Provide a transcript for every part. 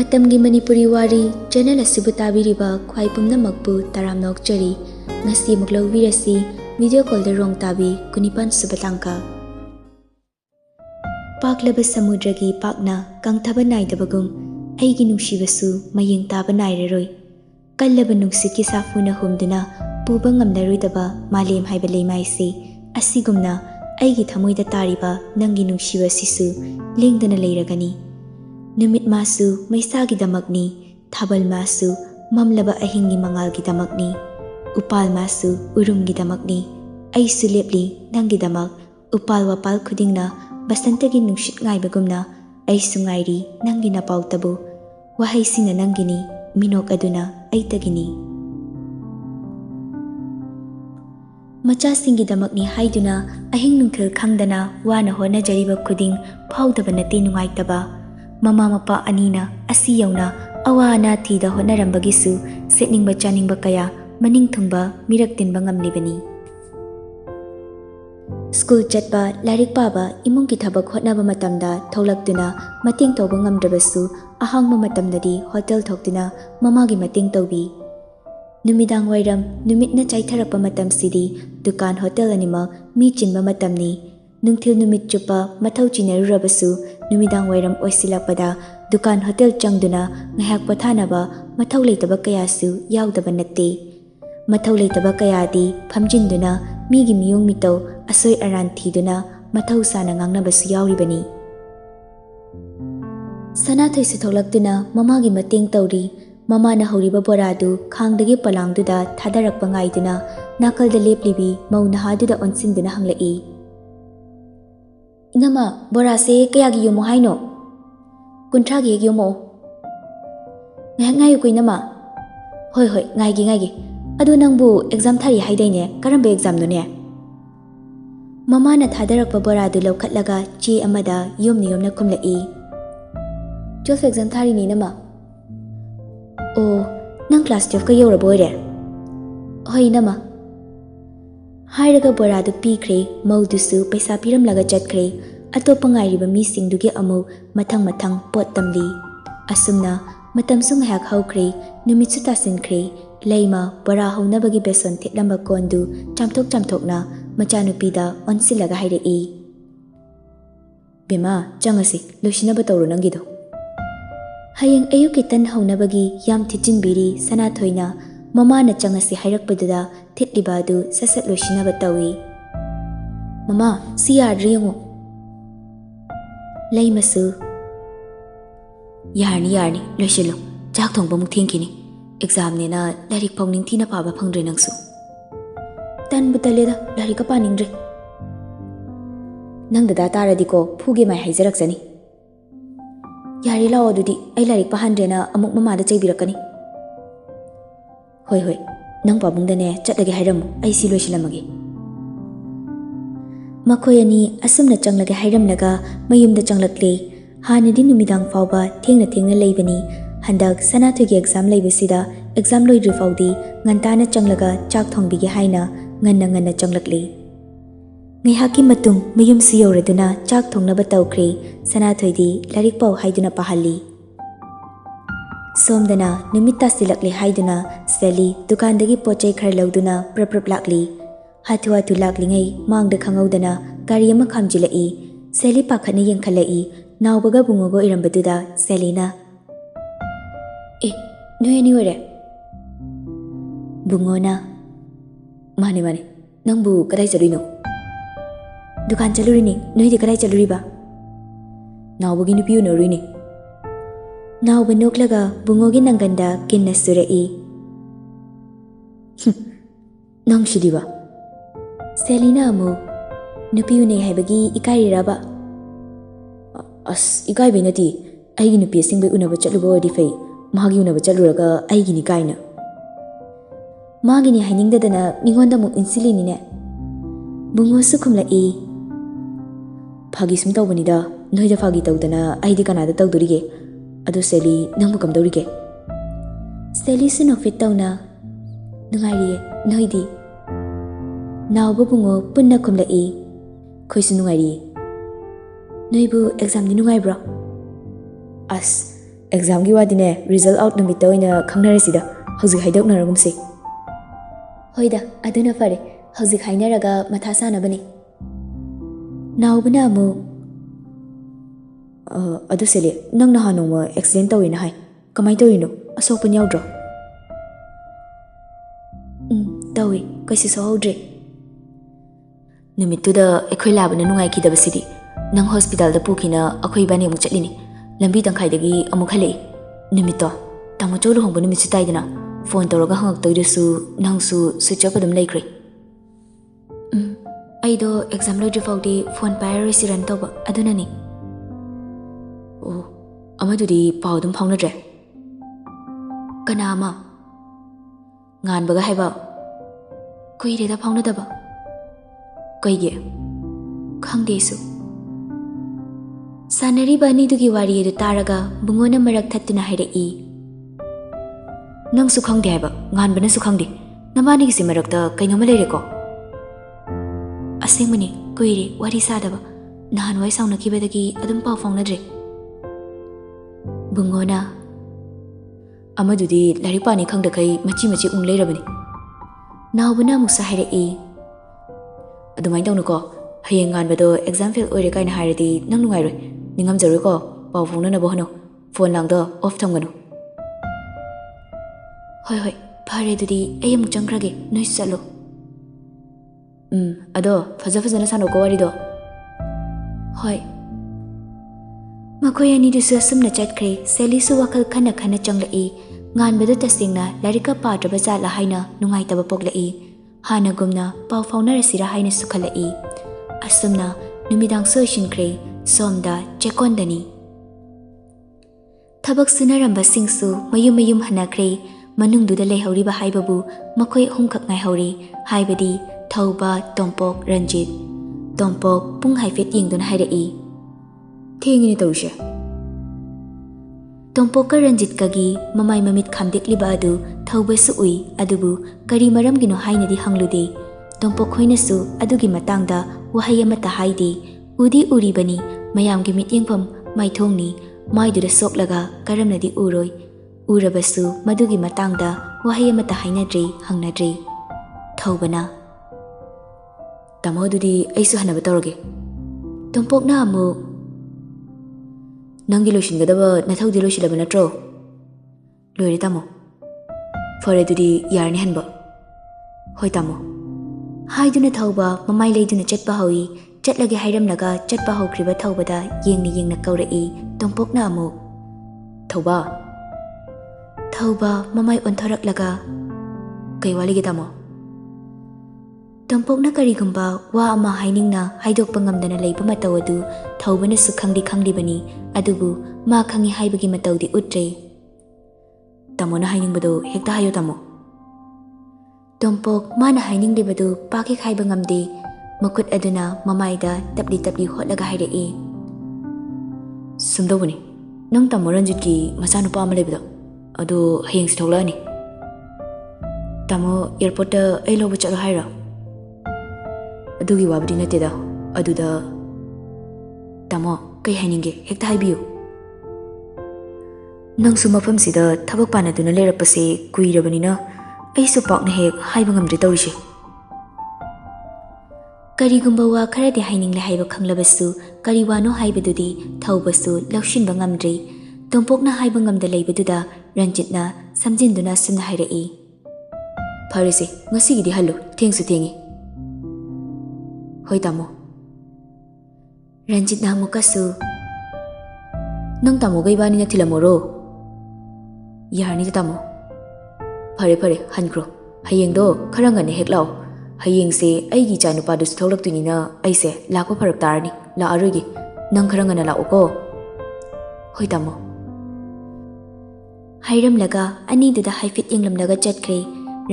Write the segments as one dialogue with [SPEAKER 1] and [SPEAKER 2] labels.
[SPEAKER 1] Matamgi Manipuri Wari channel asibu tabiriba khwai pumnamakpu taram nokchari ngasi muklawbirasi video call de rong tabi kunipan subatangka paklaba samudragi pakna kangthaba naidabagum aigi nungsibasu mayeng taba nairaroi kallaba nungsikki safuna humduna puba ngamnaroidaba malem haiba leimaisi asigumna aigi thamoida tariba nangi nungsibasisu lengdana leiragani numit masu maisagi damakni thabal masu mamlaba ahingi mangalgi damakni upal masu urumgi damakni aisu lepli nangi damak upal wapal khudingna basantagi nungshit ngaibagumna aisu ngairi nangi napau tabu wahaisina nangini minok aduna aitagini macha singi damakni haiduna ahing nungthil khangdana wana hona jariba khuding phaudaba nate nungaitaba mama mapa anina asi yauna awana thida honarambagisu setningba chaningba kaya maning thungba mirak tinba ngamlibani school chatba larik paba imungki thabak hotnaba matamda tholaktuna mating tawba ngamdrabasu ahangma matamdadi hotel thoktuna mamagi mating tawbi numidang wairam numitna chaitharapa matam sidi dukan hotel anima mi chinba matamni nungthil numit chupa mathau chinarurabasu numidang wairam oisilakpada dukan hotel changduna ngahak pathanaba mathau leitaba kayasu yaudaba natte mathau leitaba kayadi phamjinduna migi miyong mitau asoi aran thiduna mathau sana ngangnabasu yauribani sanathoi sithoklaktuna mamagi mating tawri mama na horiba boradu khangdagi palangduda thadarakpa ngaiduna nakalda leplibi mauna haduda onsinduna hanglai inama borase kayagi yomo haino kunthagi yomo ngayu kuinama hoi ngaigi adu nangbu exam thari haidaine karambe exam no ne mama na thadarakpa boradu lokhatlaga chi amada yomna khumlai 12 exam thari ni nama oh nang class 12 ka yoraboire hoi nama hairaga boradu pikre maudusu paisa piramlaga chatkre atopa ngairiba misingdugi amu mathang pot tamli asumna matamsu ngahak haukre numitsu tasinkre leima bora haunabagi beson thitlamba kondu chamthokna machanupida onsilaga hairei bema changasi losinaba tawro nangido hayeng ayuki tan haunabagi yam thichinbiri sanathoina mama na changasi hairakpaduda thitlibadu sasat losinaba tawi mama siyadriyango leimasu yarni loisilo chak thongba muk thengkini exam ne na larik phongning thina paba phangdre nangsu tan butaleda larik pa ningdre nang dada taradi ko phuge mai haijarak jani yari law adudi ai larik pa handrena amuk mama da cheibirakani hoi nang pabungda ne chatlage hairam ai si loisilamage makoyani asumna changlage hairamlaga mayumda changlakle hanadi numidang fawba thengna leibani handak sanathogi exam leibasida exam loidri fawdi ngantana changlaga chak thongbige haina nganna changlakle ngihaki matung mayum si yoraduna chak thongnaba tawkhre sanathoidi larik paw haiduna pahalli somdana numita silakle haiduna seli dukandagi pochai khar lauduna prap lakli hatu laklingai mangda khangaudana gari ama khamjilai seli pakhani yengkhalai nawbaga bungogo irambaduda selina noyani ore bungona mane nangbu kadai jalurino dukan jalurini noidi kadai jaluriba nawbagi nupiu noruini nawba noklaga bungogi nanganda kinna surai nang shidiba selina amu nupiu ne haibagi ikari raba as ikai benati aigi nupi singbai unaba chatluba odi fei magi unaba chatluraga aigi ni kaina magi ni hainingdadana mingonda mu insilini ne bungo sukhumlai phagi sum tawbanida noida phagi tawdana aidi kanada tawdurige adu seli nangbu kamdurige seli suno fit tawna nungairiye noidi nawba bungo punna khumlai khoisu nungairi noibu exam ni nungai bro as examgi wadine result out numit oina khangnarasida hauzik haidoknaragumsi hoida aduna fare hauzik hainaraga matha sanabani naubna amu adu sele nang na hanoma accident tawina hai kamai tawino asokpan yaudro tawi kaisi sohodre numituda ekhoi labana nungai kidabasidi nang hospital da pukina akhoi bani amuk chatlini lambi tangkhaidagi amuk halei numito tamo cholu hongba numit sitaidana phone tawraga hangak toidasu nangsu switch off adum laikhre aido exam loidri faudi phone pairoi siran toba adunani amadudi paudum phaunadre kanama nganbaga haiba kuireda phaunadaba kaige khangdesu sanariba anidugi wari edu taraga bungona marak thattuna hairei nangsu khangde haiba nganbana su khangde namani gisi marakta kainoma leireko asengmani kuire wari sadaba nahanwai saunakibadagi adum pau phaunadre bungona amadudi laripani khangda kai machi machi ung leirabani naubana musa hairei adumai tawnuko hayeng nganbado exam fail oire kaina hairadi nang nungairoi ningamjaroi ko pau phongnanabo hano phone langda off thamganu hoi hoi phare dudi ai amuk changkrage noi chalo ado faja fajana sano ko wari do hoi makhoi ani dusu sumna chatkre seli su wakal khana khana changlai nganbado tasingna larika patraba chala haina nungai taba poklai hana gumna pau faunarasira haina sukhalai asumna numidang soishinkre somda chekondani thabak sunaramba singsu mayum mayum hanakre manungduda leihoriba haibabu makhoi humkhak ngai hori haibadi thauba tompok ranjit tompok pung haifet yingdun hairei thengini tawse tompok ranjit kagi mamai mamit khamdekliba adu thaubasu ui adubu kari maramgino hainadi hanglude tompok khoinasu adugi matangda wahai amata haidi udi uribani mayamgi mityengpam maithongni maiduda soklaga karamnadi uroi urabasu madugi matangda wahai amata hainadre hangnadre thaubana tamodudi aisu hanaba tawrage tompokna amu nangi loishingadaba nathaudi loisilaba natro loire tamo fare dudi yarni hanba hoi tamo haiduna thauba mamai leiduna chatpa hawi chatlage hairamnaga chatpa hokriba thaubada yengni yengna kaurei tompokna amu thauba mamai onthoraklaga kaiwalige tamo tompokna karigumba wa ama hainingna haidokpa ngamdana leiba matau adu thaubana su khangdi khanglibani adubu ma khangi haibagi mataudi utre tamona hainingbado hekta hayo tamo tompok mana haininglibadu paki khaiba ngamde makut aduna mamaida tapli hotlaga hairei sumdobuni nang tamo ranjit ki machanupa ama lebado adu hayeng sithoglani tamo airport ta ai loba chalo haira adugi wabdi nateda aduda tamo kai haininge hekta haibiyu nangsu mafam sida thabak panaduna lerapase kuirabanina aisu pakna hek haiba ngamdri tawrise karigumba wa kharade hainingle haiba khanglabasu kariwano haibadudi thaubasu laushinba ngamdri tompokna haiba ngamda leibaduda ranjitna samjinduna sumna hairei pharese ngasigidi hallo thengsu thengi hoi tamo ranjitna mukasu nang tamo gaibani na thilamoro yarni tamo fare hankro hayengdo kharangane heklao hayengse aigi chanupa dus tholaktuni na aise lakwa pharak tarani la arogi nang kharangana la oko hoi tamo hairam laga ani duda haifit inglam laga chatkre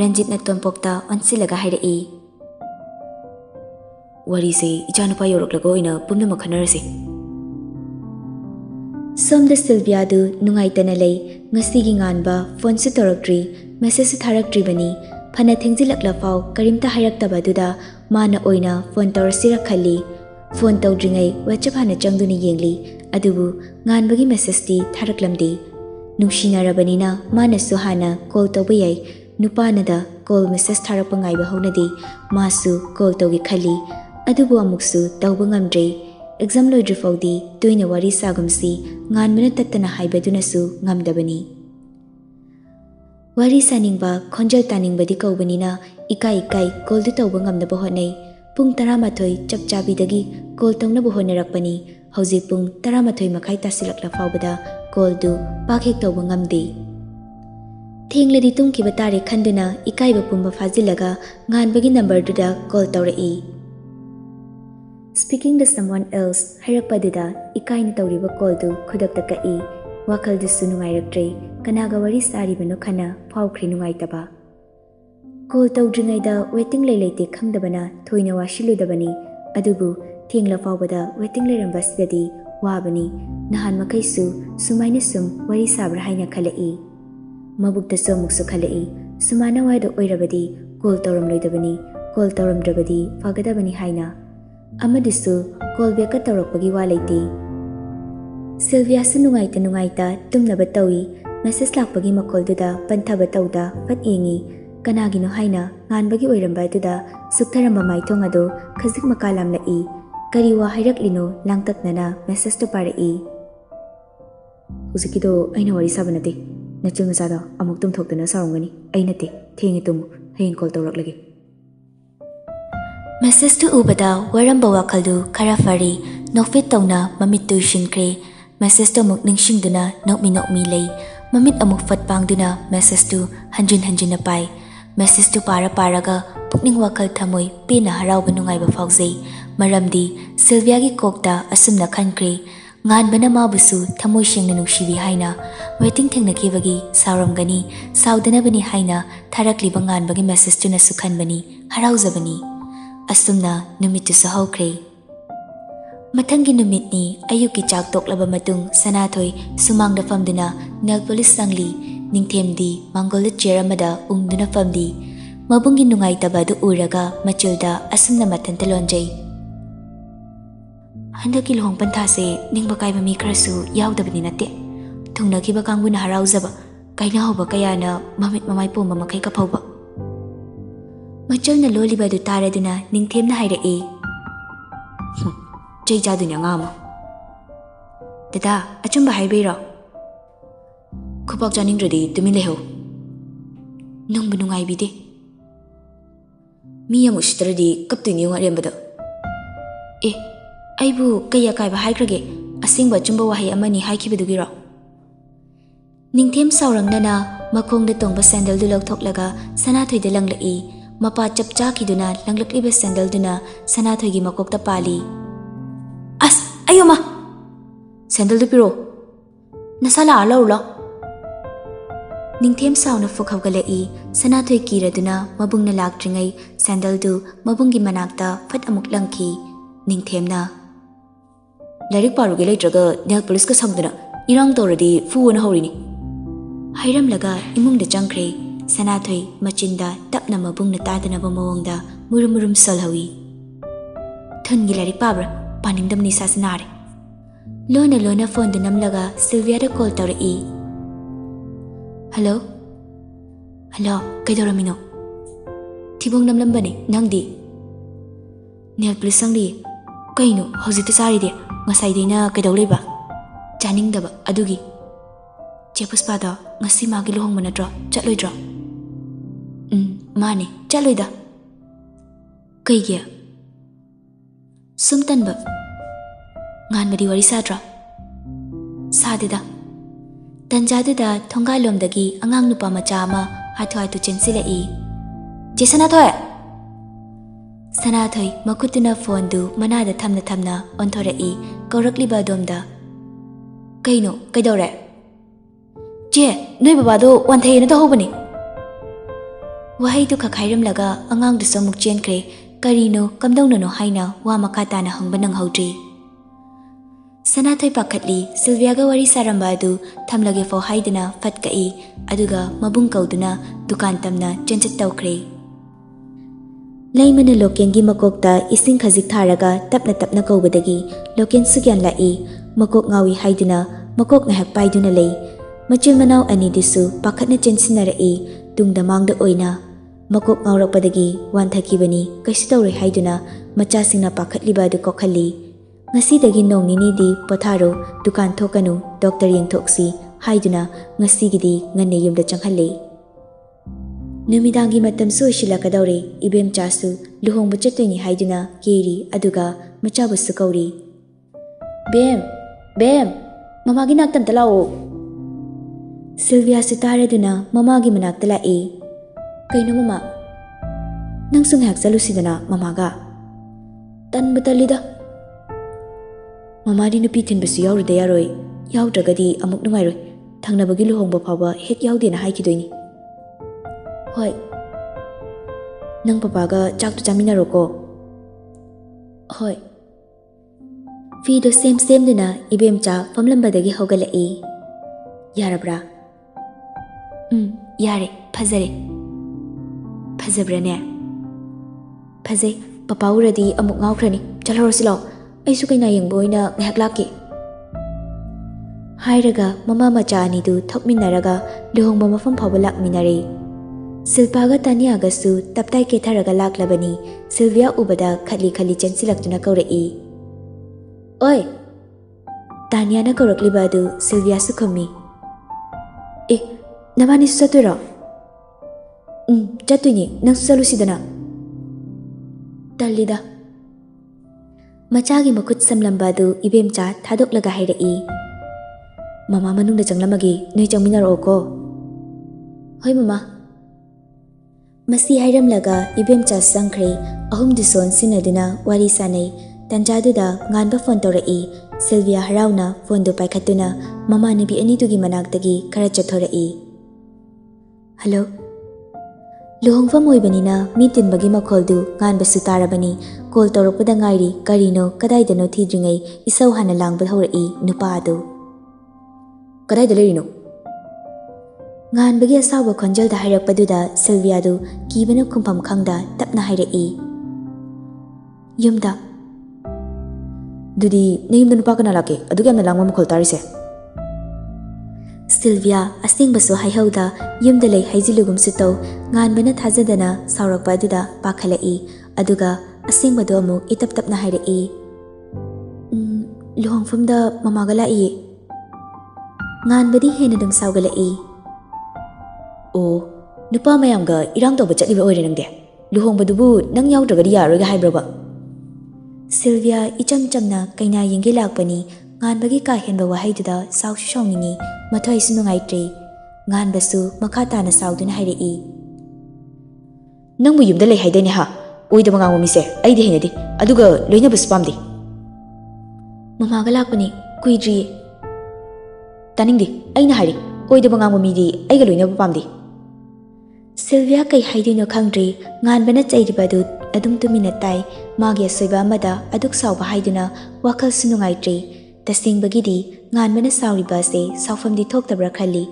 [SPEAKER 1] ranjitna tompokta onsilaga hairei wari se ichanupa yoroklago ina pumna makhanarase somda Sylvia du nungaitana lei ngasigi nganba phone su toraktri message su tharaktri bani phana thengjilakla fau karimta hairaktaba duda mana oina phone tawrasira khali phone tawdringai whatsapp hana changduni yengli adubu nganbagi message ti tharaklamdi Nungsinarabanina manasu hana call tawba yai nupanada call message tharappa ngaiba haunadi masu call tawgi khali adubu amuksu tawba ngamdre exam loidri faudi toina wari sagumsi nganmana tattana haibadunasu ngamdabani wari saningba khonjal taningbadi kaubanina ikai call du tawba ngamnaba honai pung 13 chapchabidagi call tawnaba honarakpani hauji pung 13 makai tasilakla faubada call du pakhek tawba ngamde thengladi tumkiba tare khanduna ikaiba pumba fajilaga nganbagi number duda call tawrai speaking to someone else harakpadida ikaina tawriba call du khudakta kai wakal du sunungairaktre kanaga wari saribano khana phawkhri nungaitaba call tawdringaida waiting leite khangdabana thoina washiludabani adubu thengla fawbada waiting leramba sidadi wabani nahan makaisu sumaina sum wari sabra haina khalai mabukta somuksu khalai sumana waida oirabadi call tawram loidabani call tawram drabadi fagadabani haina amadisu call back tawrakpagi walaiti Sylvia sunungaita tumnaba tawi message lakpagi makol duda panthaba tawda pat yengi kanagino haina nganbagi oiramba duda suktharamba maithong ado khajik makalam lai kariwa hairaklino langtaknana message to parai huzikido aina wari sabanate nachil masada amuk tum thoktana sarongani ainate thengi tum hein call tawraklage message to ubada waramba wakaldu khara fari nofit tawna mamit tu shinkre message to muk ningsingduna nokmi lei mamit amuk fat pangduna message to hanjin na pai message to paraga pukning wakal thamoi pena harauba nungaiba faujei maramdi Sylvia gi kokta asumna khankre nganbana mabusu thamoi shengna nungsibi haina waiting thengnakibagi sauramgani saudanabani haina tharakliba nganbagi message tuna sukhanbani haraujabani asumna numitu sahokre Matamgi numitni ayuki chak toklaba matung Sanathoi sumangda famduna nail police sangli ningthemdi mangolda chair amada ungduna famdi mabungi nungai tabadu uraga machilda asumna mathanta lonjai handaki lohong panthase ningba kaiba mi kharasu yaudabani natte thungnakiba kanguna haraujaba kaina hoba kayana mamit mamai pomba makai ka phauba machalna loliba du taraduna ningthemna hairae Jay jadunya ngama Dada achumba haibira Kupak janing redi tumin leho Nung bunungai bide Miya mushtaradi kaptu niyo nga rembada Aibu kaya kaiba haikrage Asingba chumba wahay amani haikibidugira Ningthem saurang nana makong datong ba sandal du lagthoklaga Sanathoi da langlai Mapa chapchaki duna langlakliba sandal duna Sanathoi gi makokta pali As, ayo ma! Sandal du piro. Nasala ala ula. Ningthem sauna fukhawgalai Sanathoi kiraduna mabung na lagtringai sandal du mabunggi manakta fat amuk langki Ningthem na. Larik paruge leitraga nail police ka samduna irang tawradi fuwana haurini. Hairam laga imung da changkre Sanathoi machinda tapna mabung na tadanaba mawangda murum salhawi. Thungi larik pabra. Paningdam ni sasinare lona phone de namlaga Sylvia da call tawrai hello kaidoramino thibong namlambane nangdi nail police sangli kaino hojita sari de ngasai deina kaidoleba chaningdaba adugi chepuspada ngasi magi lohong manatro chatloidra mane chatloida kaige sumtanba nganbadi wari sadra sadida tanjaduda thongalomdagi angang nupa macha ama hatu chensilai je Sanathoi makutuna phone du manada thamna ontorai kaurakliba domda kaino kaidore je noi babado wanthai na hobani wahai tu khakhairam laga angang du samuk chenkre Karino kamdongno no haina wa makata na hangbanang haudri Sanathoi pakhatli Sylvia ga wari saramba du thamlage fo haidina fatkai aduga mabung kauduna dukan tamna chenchet tawkre Laimana lokengi makokta ising khajik tharaga tapna kaubadagi loken sugyan lai makok ngawi haidina makok ngahak paiduna lei Macil manau ani disu pakhatna chensinarei tungda mangda oina makok ngaurakpadagi wanthakibani kaisu tawre haiduna machasingna pakhatliba adu kokhalli ngasidagi nong nini di potharo dukan thokanu doctor yengthoksi haiduna ngasigidi nganne yumda changhalli numidangi matam soisilakadawre ibem chasu luhongba chattoini haiduna keri aduga machabu sukauri bem mamagi naktam talao Sylvia sitaraduna mamagi manakta lae kaino mama nang sunghak chalusidana mamaga tanba talida mama di nupi thinbasu yawruda yaroi yawdragadi amuk nungairoi thangnabagi luhongba phaba hek yawdena haikidoini hoi nang papaga chaktu chaminaro ko hoi fido sem duna ibemcha famlambadagi hogalai yarabra yare phazare phazabrane phazai papa uradi amuk ngawkhrani chalhorosilo aisu kaina yengboina ngahak laki hairaga mama macha ani du thokminaraga luhongba mafam phawba lakminare Silpaga Taniaga su taptai ke tharaga laklabani Sylvia ubada khali chensilaktuna kaurei oi Tania na kaurakliba adu Sylvia su khami nabani su saturo chatuni nang salusidana tallida machagi makut samlamba adu ibemcha thadoklaga hairei mama manungda changlamagi noi changminaro ko hoi mama Masi hairamlaga ibemcha sangkhre ahum dison sinaduna wari sanai tanjaduda nganba phone torei Sylvia harauna phone do paikhatuna mama nabi ani dugi manaktagi khara chathorei Hello Lohongfa moibanina mitin bagi makholdu nganba sutarabani call torokpada ngairi karino kadaidano thidringai isau hana langba horei nupa adu kadaida lerino nganbagi asawa khonjalda hairakpaduda Sylvia du kibana khumpham khangda tapna hairei yumda dudi neyumda nupa kana lake adugi amna langma makhol tarise Sylvia asingbasu haihauda yumda lei haijilugum sitau nganbana thajadana saurakpa aduda pakhalai aduga asingbadu amu itap tapna hairei luhongfamda mamaga lai nganbadi hena dum saugalai Oh, nupa mayamga irang tawba chatliba oire nangde luhongbadubu nang yawdragadi yaroiga haibraba Sylvia icham chamna kaina yenge lakpani nganbagi ka henba wahaiduda sausu shawningi mathoi su nungaitri nganbasu makhatana sauduna hairei nangbu yumda lei haidaine ha oidaba ngangwa mise aidi henadi aduga loinabasu pamdi mamaga lakpani kuidri taningdi aina hairi oidaba ngangwa midi aiga loinaba pamdi Sylvia kai haidino khangdri nganbana chairibadu adum tumina tai magi soiba amada aduk sauba haiduna wakal sunungaitri tasingbagidi nganbana sauriba se saufamdi thoktabra khali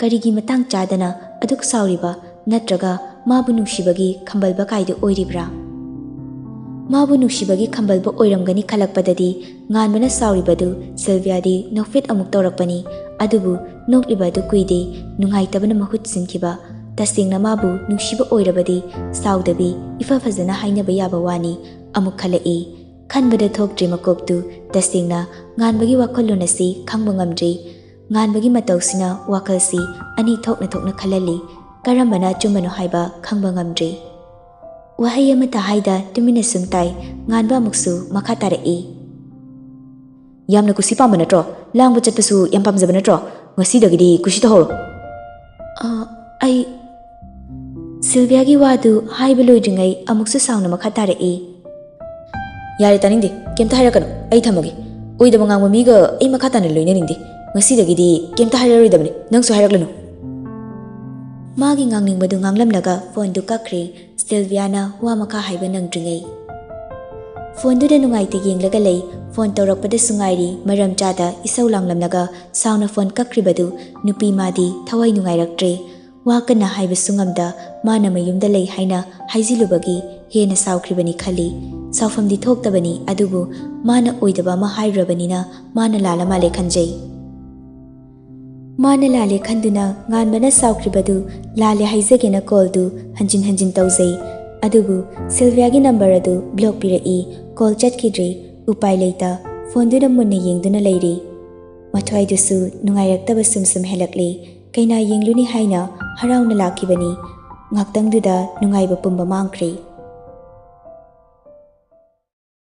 [SPEAKER 1] karigi matang chadana aduk sauriba natraga mabu nungshibagi khambalba kaidu oiribra mabu nungshibagi khambalba oiramgani khalakpadadi nganbana sauribadu Sylvia di nofit amuk torakpani adubu noklibadu kuide nungaitabana mahut sinkiba tasingna mabu nungshiba oirabadi saudabi ifa fazana hainaba yaba wani amuk khalai khanbada thokdri makoktu tasingna nganbagi wakhalonasi khangba ngamdri nganbagi matausina wakalsi ani thokna khalali karambana chumano haiba khangba ngamdri wahai amata haida tumina sumtai nganba muksu makha tarai yamna kusi pamba natro langba chatpasu yam pamjaba natro ngasidagidi kusi tahoro ai Sylvia gi wadu haiba loidringai amuksu sauna makha tarai yare taningdi kemta hairakano ai thamagi oidaba ngangba miga ai makha tana loinaningdi ngasidagidi kemta hairoidabani nangsu hairaklanu magi ngangningmadu nganglamnaga phone du kakri Sylvia na wa makha haiba nangdringai phone du da nungaite yenglaga lei phone tawrakpada sungairi maram chada isau langlamnaga sauna phone kakribadu nupi madi thawai nungairaktre wakana haiba sungamda mana mayumda lei haina haijilubagi hena saukribani khali saufamdi thoktabani adubu mana oidaba ma haidrabanina mana lala male khanjai Mana lale khanduna nganbana saukribadu lale haizagena call du hanjin hanjin tauzai. Adubu Sylvia gi number adu block pirai call chatkidri upai leita phone du munna yengduna leiri. Mathwai dusu nungairakta sum helakle kaina yengluni haina harauna lakibani. Ngaktang duda nungaiba pumba mangkri.